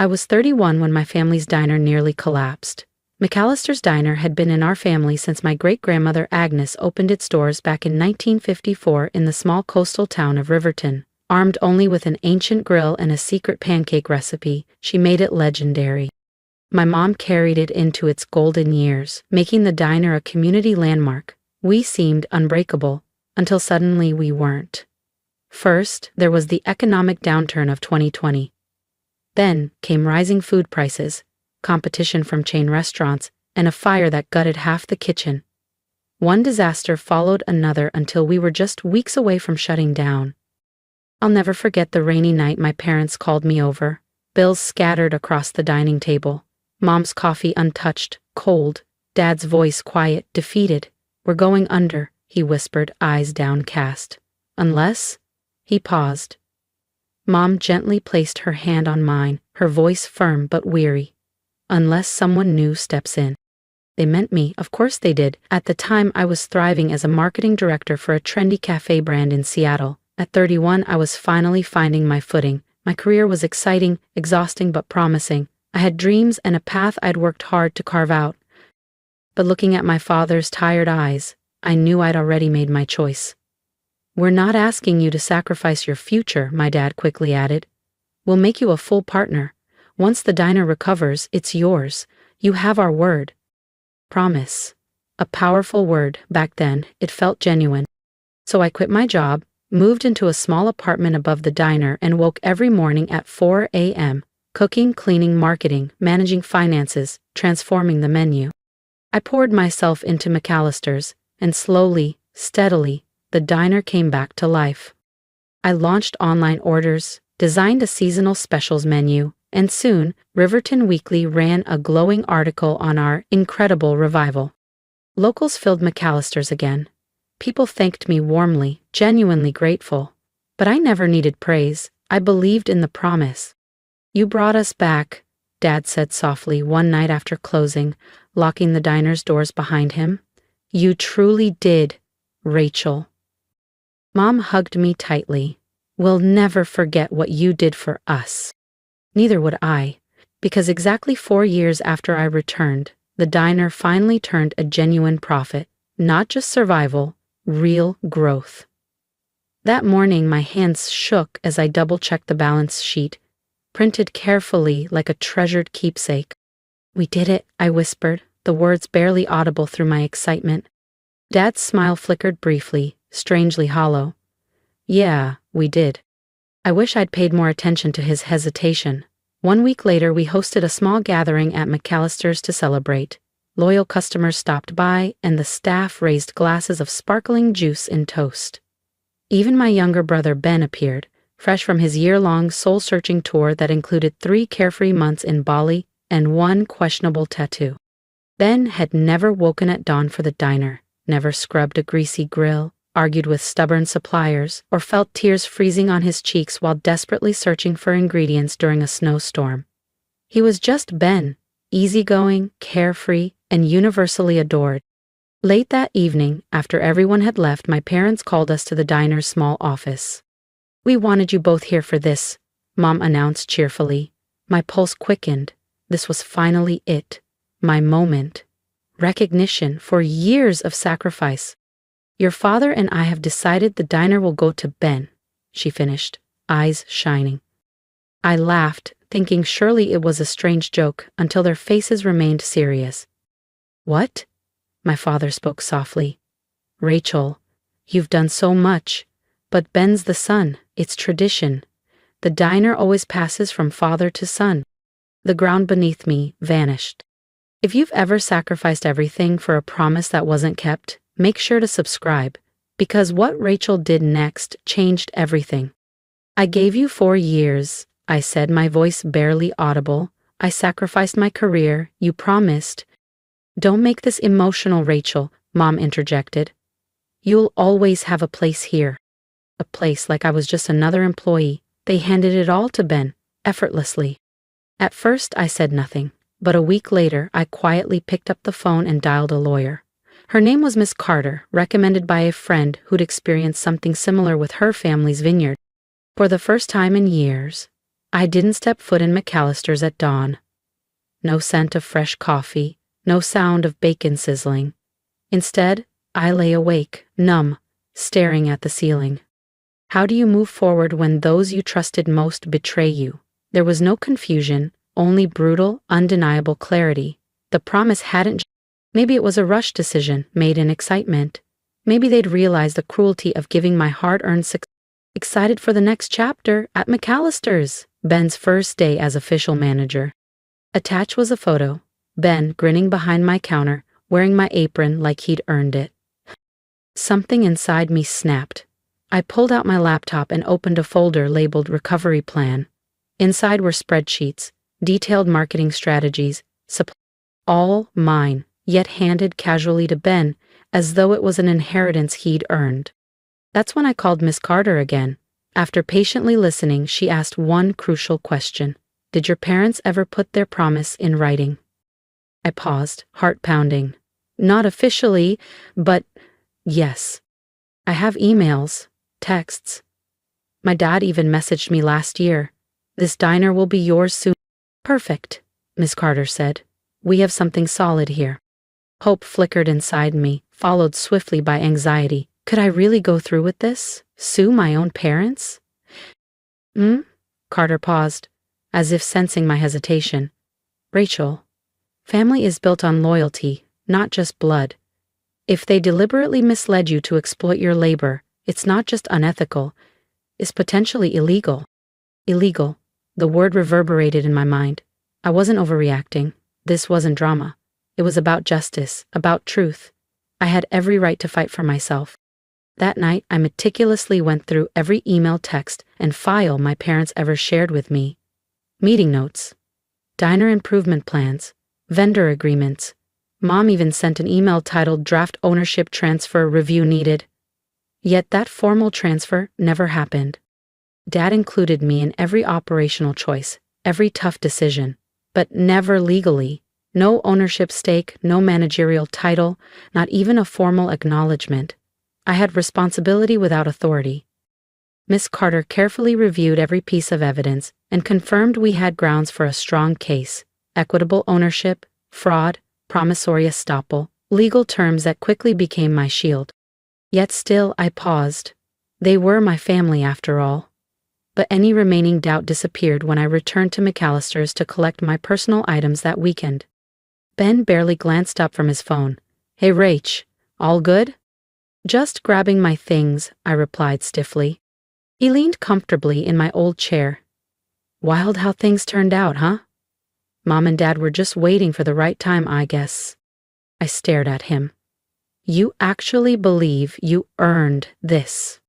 I was 31 when my family's diner nearly collapsed. McAllister's Diner had been in our family since my great-grandmother Agnes opened its doors back in 1954 in the small coastal town of Riverton. Armed only with an ancient grill and a secret pancake recipe, she made it legendary. My mom carried it into its golden years, making the diner a community landmark. We seemed unbreakable, until suddenly we weren't. First, there was the economic downturn of 2020. Then came rising food prices, competition from chain restaurants, and a fire that gutted half the kitchen. One disaster followed another until we were just weeks away from shutting down. I'll never forget the rainy night my parents called me over, bills scattered across the dining table, Mom's coffee untouched, cold, Dad's voice quiet, defeated. "We're going under," he whispered, eyes downcast. "Unless?" He paused. Mom gently placed her hand on mine, her voice firm but weary. "Unless someone new steps in." They meant me, of course they did. At the time, I was thriving as a marketing director for a trendy cafe brand in Seattle. At 31, I was finally finding my footing. My career was exciting, exhausting but promising. I had dreams and a path I'd worked hard to carve out. But looking at my father's tired eyes, I knew I'd already made my choice. "We're not asking you to sacrifice your future," my dad quickly added. "We'll make you a full partner. Once the diner recovers, it's yours. You have our word." Promise. A powerful word. Back then, it felt genuine. So I quit my job, moved into a small apartment above the diner, and woke every morning at 4 a.m., cooking, cleaning, marketing, managing finances, transforming the menu. I poured myself into McAllister's, and slowly, steadily, the diner came back to life. I launched online orders, designed a seasonal specials menu, and soon, Riverton Weekly ran a glowing article on our incredible revival. Locals filled McAllister's again. People thanked me warmly, genuinely grateful. But I never needed praise. I believed in the promise. "You brought us back," Dad said softly one night after closing, locking the diner's doors behind him. "You truly did, Rachel." Mom hugged me tightly. "We'll never forget what you did for us." Neither would I, because exactly 4 years after I returned, the diner finally turned a genuine profit, not just survival, real growth. That morning my hands shook as I double-checked the balance sheet, printed carefully like a treasured keepsake. "We did it," I whispered, the words barely audible through my excitement. Dad's smile flickered briefly, strangely hollow. "Yeah, we did." I wish I'd paid more attention to his hesitation. 1 week later, we hosted a small gathering at McAllister's to celebrate. Loyal customers stopped by, and the staff raised glasses of sparkling juice and toast. Even my younger brother Ben appeared, fresh from his year-long soul-searching tour that included 3 carefree months in Bali and 1 questionable tattoo. Ben had never woken at dawn for the diner, never scrubbed a greasy grill, argued with stubborn suppliers, or felt tears freezing on his cheeks while desperately searching for ingredients during a snowstorm. He was just Ben, easygoing, carefree, and universally adored. Late that evening, after everyone had left, my parents called us to the diner's small office. "We wanted you both here for this," Mom announced cheerfully. My pulse quickened. This was finally it. My moment. Recognition for years of sacrifice. "Your father and I have decided the diner will go to Ben," she finished, eyes shining. I laughed, thinking surely it was a strange joke, until their faces remained serious. "What?" My father spoke softly. "Rachel, you've done so much, but Ben's the son. It's tradition. The diner always passes from father to son." The ground beneath me vanished. If you've ever sacrificed everything for a promise that wasn't kept, make sure to subscribe, because what Rachel did next changed everything. "I gave you 4 years," I said, my voice barely audible. "I sacrificed my career. You promised." "Don't make this emotional, Rachel," Mom interjected. "You'll always have a place here." A place like I was just another employee. They handed it all to Ben, effortlessly. At first, I said nothing, but a week later, I quietly picked up the phone and dialed a lawyer. Her name was Miss Carter, recommended by a friend who'd experienced something similar with her family's vineyard. For the first time in years, I didn't step foot in McAllister's at dawn. No scent of fresh coffee, no sound of bacon sizzling. Instead, I lay awake, numb, staring at the ceiling. How do you move forward when those you trusted most betray you? There was no confusion, only brutal, undeniable clarity. The promise hadn't. Maybe it was a rush decision, made in excitement. Maybe they'd realized the cruelty of giving my hard-earned success. Excited for the next chapter at McAllister's, Ben's first day as official manager. Attached was a photo, Ben grinning behind my counter, wearing my apron like he'd earned it. Something inside me snapped. I pulled out my laptop and opened a folder labeled Recovery Plan. Inside were spreadsheets, detailed marketing strategies, all mine, yet handed casually to Ben, as though it was an inheritance he'd earned. That's when I called Miss Carter again. After patiently listening, she asked one crucial question. Did your parents ever put their promise in writing? I paused, heart pounding. Not officially, but yes. I have emails, texts. My dad even messaged me last year. This diner will be yours soon. Perfect, Miss Carter said. We have something solid here. Hope flickered inside me, followed swiftly by anxiety. Could I really go through with this? Sue my own parents? Carter paused, as if sensing my hesitation. Rachel, family is built on loyalty, not just blood. If they deliberately misled you to exploit your labor, it's not just unethical, it's potentially illegal. Illegal. The word reverberated in my mind. I wasn't overreacting. This wasn't drama. It was about justice, about truth. I had every right to fight for myself. That night, I meticulously went through every email, text, and file my parents ever shared with me. Meeting notes, diner improvement plans, vendor agreements. Mom even sent an email titled Draft Ownership Transfer Review Needed. Yet that formal transfer never happened. Dad included me in every operational choice, every tough decision, but never legally. No ownership stake, no managerial title, not even a formal acknowledgement. I had responsibility without authority. Miss Carter carefully reviewed every piece of evidence and confirmed we had grounds for a strong case: equitable ownership, fraud, promissory estoppel, legal terms that quickly became my shield. Yet still I paused. They were my family after all. But any remaining doubt disappeared when I returned to McAllister's to collect my personal items that weekend. Ben barely glanced up from his phone. Hey Rach, all good? Just grabbing my things, I replied stiffly. He leaned comfortably in my old chair. Wild how things turned out, huh? Mom and Dad were just waiting for the right time, I guess. I stared at him. You actually believe you earned this?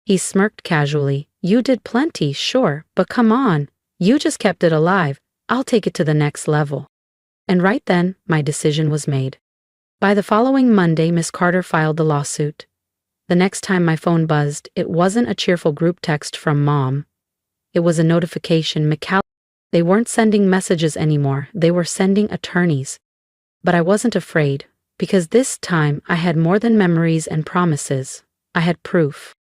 He smirked casually. You did plenty, sure, but come on. You just kept it alive. I'll take it to the next level. And right then, my decision was made. By the following Monday, Miss Carter filed the lawsuit. The next time my phone buzzed, it wasn't a cheerful group text from Mom. It was a notification. They weren't sending messages anymore, they were sending attorneys. But I wasn't afraid, because this time I had more than memories and promises. I had proof.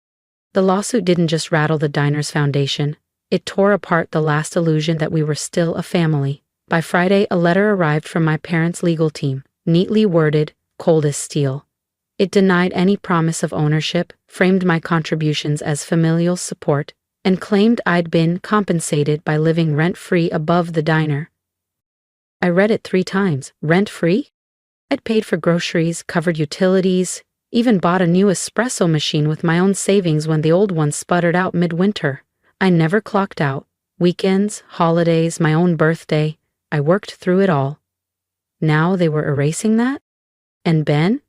The lawsuit didn't just rattle the diner's foundation, it tore apart the last illusion that we were still a family. By Friday, a letter arrived from my parents' legal team, neatly worded, cold as steel. It denied any promise of ownership, framed my contributions as familial support, and claimed I'd been compensated by living rent-free above the diner. I read it 3 times. Rent-free? I'd paid for groceries, covered utilities, even bought a new espresso machine with my own savings when the old one sputtered out midwinter. I never clocked out. Weekends, holidays, my own birthday. I worked through it all. Now they were erasing that? And Ben?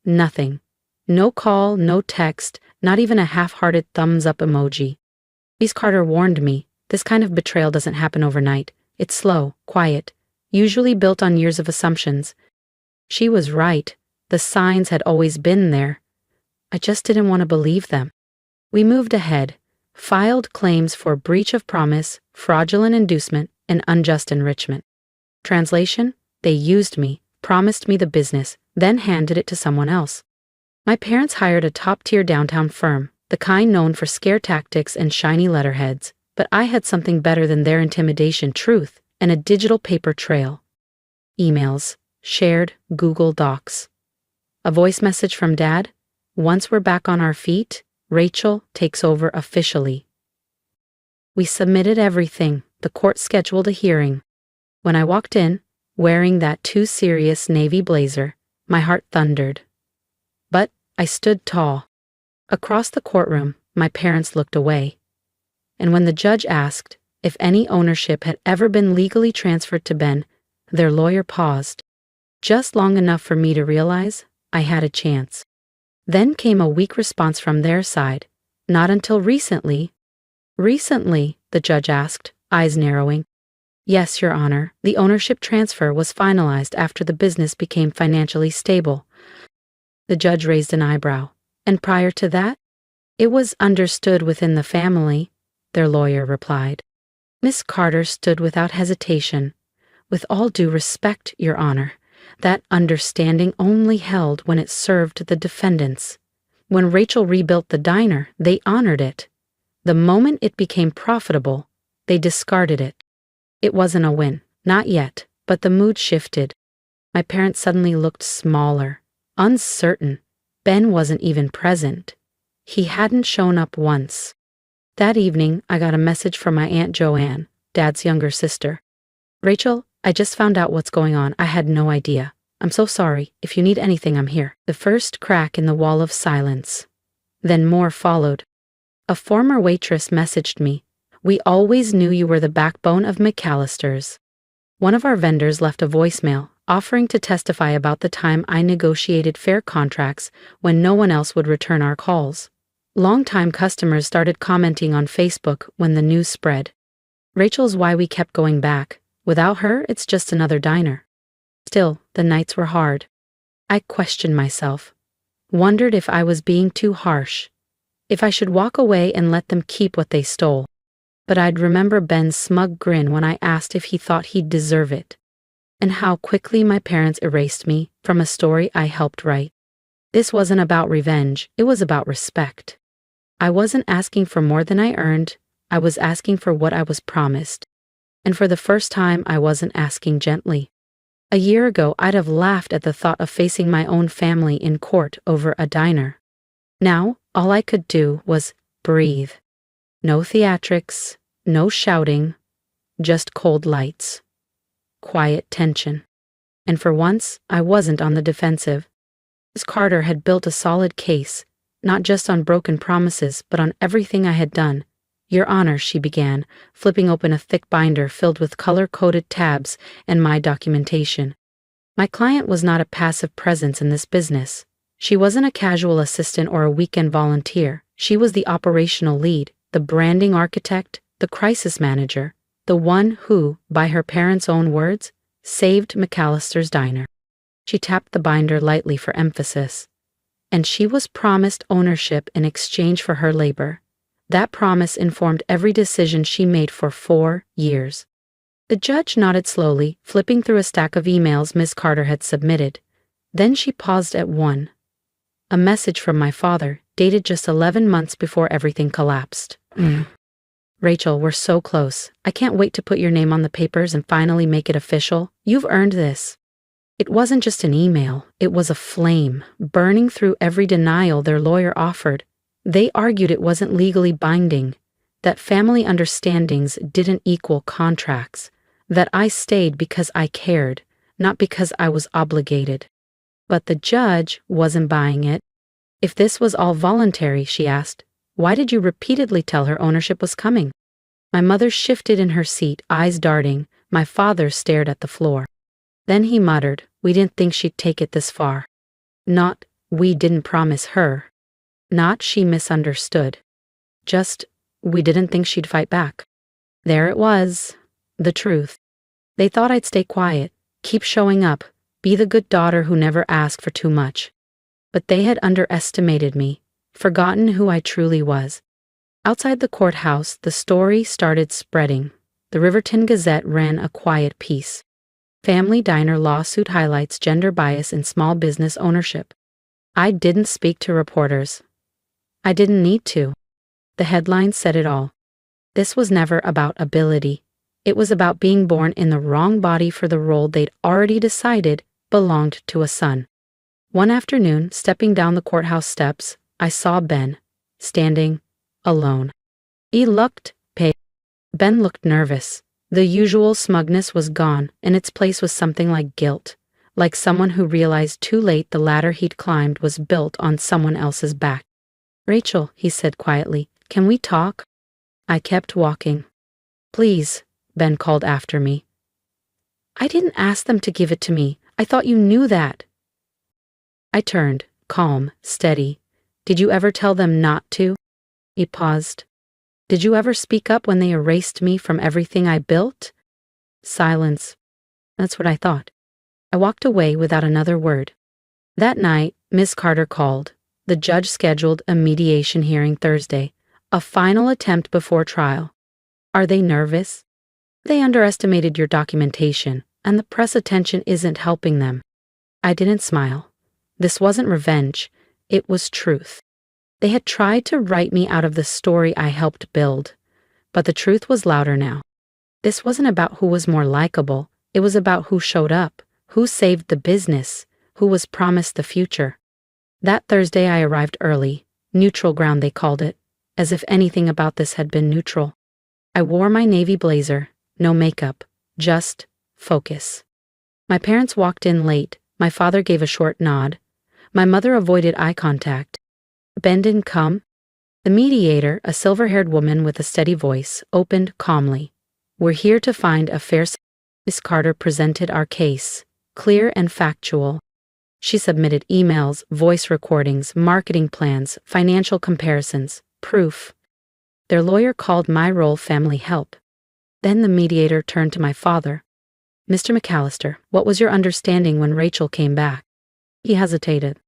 Nothing. No call, no text, not even a half-hearted thumbs-up emoji. Miss Carter warned me, this kind of betrayal doesn't happen overnight. It's slow, quiet, usually built on years of assumptions. She was right. The signs had always been there. I just didn't want to believe them. We moved ahead, filed claims for breach of promise, fraudulent inducement, and unjust enrichment. Translation: they used me, promised me the business, then handed it to someone else. My parents hired a top-tier downtown firm, the kind known for scare tactics and shiny letterheads. But I had something better than their intimidation: truth and a digital paper trail. Emails, shared Google Docs. A voice message from Dad: "Once we're back on our feet, Rachel takes over officially." We submitted everything. The court scheduled a hearing. When I walked in, wearing that too serious navy blazer, my heart thundered. But I stood tall. Across the courtroom, my parents looked away. And when the judge asked if any ownership had ever been legally transferred to Ben, their lawyer paused, just long enough for me to realize I had a chance. Then came a weak response from their side. "Not until recently." "Recently?" the judge asked, eyes narrowing. "Yes, Your Honor, the ownership transfer was finalized after the business became financially stable." The judge raised an eyebrow. "And prior to that?" "It was understood within the family," their lawyer replied. Miss Carter stood without hesitation. "With all due respect, Your Honor, that understanding only held when it served the defendants. When Rachel rebuilt the diner, they honored it. The moment it became profitable, they discarded it. It wasn't a win, not yet, but the mood shifted. My parents suddenly looked smaller, uncertain. Ben wasn't even present. He hadn't shown up once. That evening, I got a message from my Aunt Joanne, Dad's younger sister. "Rachel, I just found out what's going on. I had no idea. I'm so sorry. If you need anything, I'm here." The first crack in the wall of silence. Then more followed. A former waitress messaged me. "We always knew you were the backbone of McAllister's." One of our vendors left a voicemail, offering to testify about the time I negotiated fair contracts when no one else would return our calls. Longtime customers started commenting on Facebook when the news spread. "Rachel's why we kept going back. Without her, it's just another diner." Still, the nights were hard. I questioned myself, wondered if I was being too harsh, if I should walk away and let them keep what they stole. But I'd remember Ben's smug grin when I asked if he thought he'd deserve it, and how quickly my parents erased me from a story I helped write. This wasn't about revenge, it was about respect. I wasn't asking for more than I earned, I was asking for what I was promised. And for the first time, I wasn't asking gently. A year ago, I'd have laughed at the thought of facing my own family in court over a diner. Now, all I could do was breathe. No theatrics, no shouting, just cold lights. Quiet tension. And for once, I wasn't on the defensive. Miss Carter had built a solid case, not just on broken promises, but on everything I had done. "Your Honor," she began, flipping open a thick binder filled with color-coded tabs and my documentation. My client was not a passive presence in this business. She wasn't a casual assistant or a weekend volunteer. She was the operational lead, the branding architect, the crisis manager, the one who, by her parents' own words, saved McAllister's diner. She tapped the binder lightly for emphasis. And she was promised ownership in exchange for her labor. That promise informed every decision she made for 4 years. The judge nodded slowly, flipping through a stack of emails Miss Carter had submitted. Then she paused at one. A message from my father, dated just 11 months before everything collapsed. "Rachel, we're so close. I can't wait to put your name on the papers and finally make it official. You've earned this." It wasn't just an email, it was a flame, burning through every denial their lawyer offered. They argued it wasn't legally binding, that family understandings didn't equal contracts, that I stayed because I cared, not because I was obligated. But the judge wasn't buying it. "If this was all voluntary," she asked, "why did you repeatedly tell her ownership was coming?" My mother shifted in her seat, eyes darting. My father stared at the floor. Then he muttered, "We didn't think she'd take it this far." Not, "We didn't promise her." Not, "She misunderstood." Just, "We didn't think she'd fight back." There it was, the truth. They thought I'd stay quiet, keep showing up, be the good daughter who never asked for too much. But they had underestimated me, forgotten who I truly was. Outside the courthouse, the story started spreading. The Riverton Gazette ran a quiet piece. "Family Diner Lawsuit Highlights Gender Bias in Small Business Ownership." I didn't speak to reporters. I didn't need to. The headline said it all. This was never about ability. It was about being born in the wrong body for the role they'd already decided belonged to a son. One afternoon, stepping down the courthouse steps, I saw Ben, standing alone. He looked pale. Ben looked nervous. The usual smugness was gone, and its place was something like guilt, like someone who realized too late the ladder he'd climbed was built on someone else's back. "Rachel," he said quietly, "can we talk?" I kept walking. "Please," Ben called after me. "I didn't ask them to give it to me. I thought you knew that." I turned, calm, steady. "Did you ever tell them not to?" He paused. "Did you ever speak up when they erased me from everything I built?" Silence. That's what I thought. I walked away without another word. That night, Miss Carter called. The judge scheduled a mediation hearing Thursday, a final attempt before trial. "Are they nervous?" "They underestimated your documentation, and the press attention isn't helping them." I didn't smile. This wasn't revenge. It was truth. They had tried to write me out of the story I helped build, but the truth was louder now. This wasn't about who was more likable. It was about who showed up, who saved the business, who was promised the future. That Thursday I arrived early, neutral ground they called it, as if anything about this had been neutral. I wore my navy blazer, no makeup, just focus. My parents walked in late. My father gave a short nod. My mother avoided eye contact. Ben didn't come. The mediator, a silver-haired woman with a steady voice, opened calmly. "We're here to find a fair..." Miss Carter presented our case, clear and factual. She submitted emails, voice recordings, marketing plans, financial comparisons, proof. Their lawyer called my role family help. Then the mediator turned to my father. "Mr. McAllister, what was your understanding when Rachel came back?" He hesitated.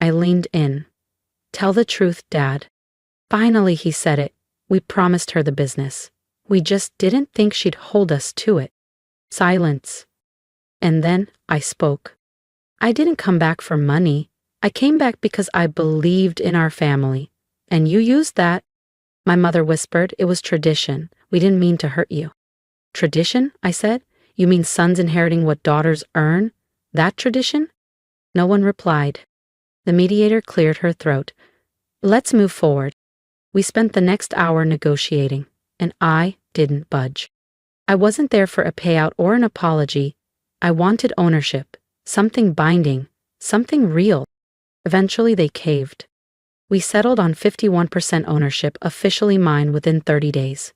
I leaned in. "Tell the truth, Dad." Finally he said it. "We promised her the business. We just didn't think she'd hold us to it." Silence. And then I spoke. "I didn't come back for money. I came back because I believed in our family. And you used that." My mother whispered, "It was tradition. We didn't mean to hurt you." "Tradition?" I said. "You mean sons inheriting what daughters earn? That tradition?" No one replied. The mediator cleared her throat. "Let's move forward." We spent the next hour negotiating, and I didn't budge. I wasn't there for a payout or an apology. I wanted ownership, something binding, something real. Eventually they caved. We settled on 51% ownership, officially mine, within 30 days.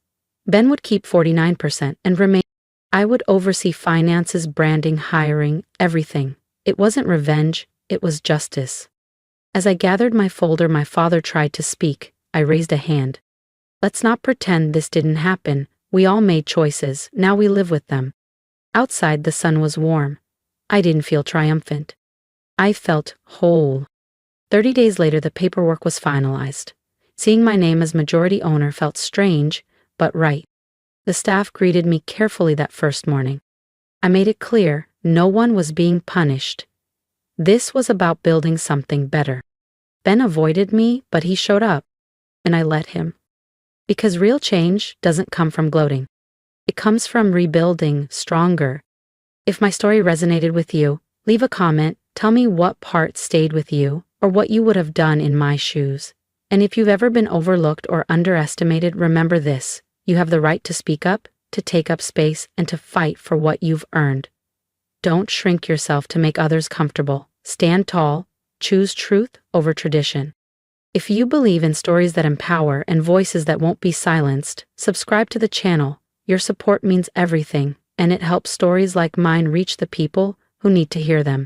Ben would keep 49% and remain. I would oversee finances, branding, hiring, everything. It wasn't revenge, it was justice. As I gathered my folder, my father tried to speak. I raised a hand. "Let's not pretend this didn't happen. We all made choices, now we live with them." Outside the sun was warm. I didn't feel triumphant. I felt whole. 30 days later the paperwork was finalized. Seeing my name as majority owner felt strange, but right. The staff greeted me carefully that first morning. I made it clear no one was being punished. This was about building something better. Ben avoided me, but he showed up, and I let him. Because real change doesn't come from gloating. It comes from rebuilding stronger. If my story resonated with you, leave a comment, tell me what part stayed with you, or what you would have done in my shoes. And if you've ever been overlooked or underestimated, remember this: you have the right to speak up, to take up space, and to fight for what you've earned. Don't shrink yourself to make others comfortable. Stand tall, choose truth over tradition. If you believe in stories that empower and voices that won't be silenced, subscribe to the channel. Your support means everything, and it helps stories like mine reach the people who need to hear them.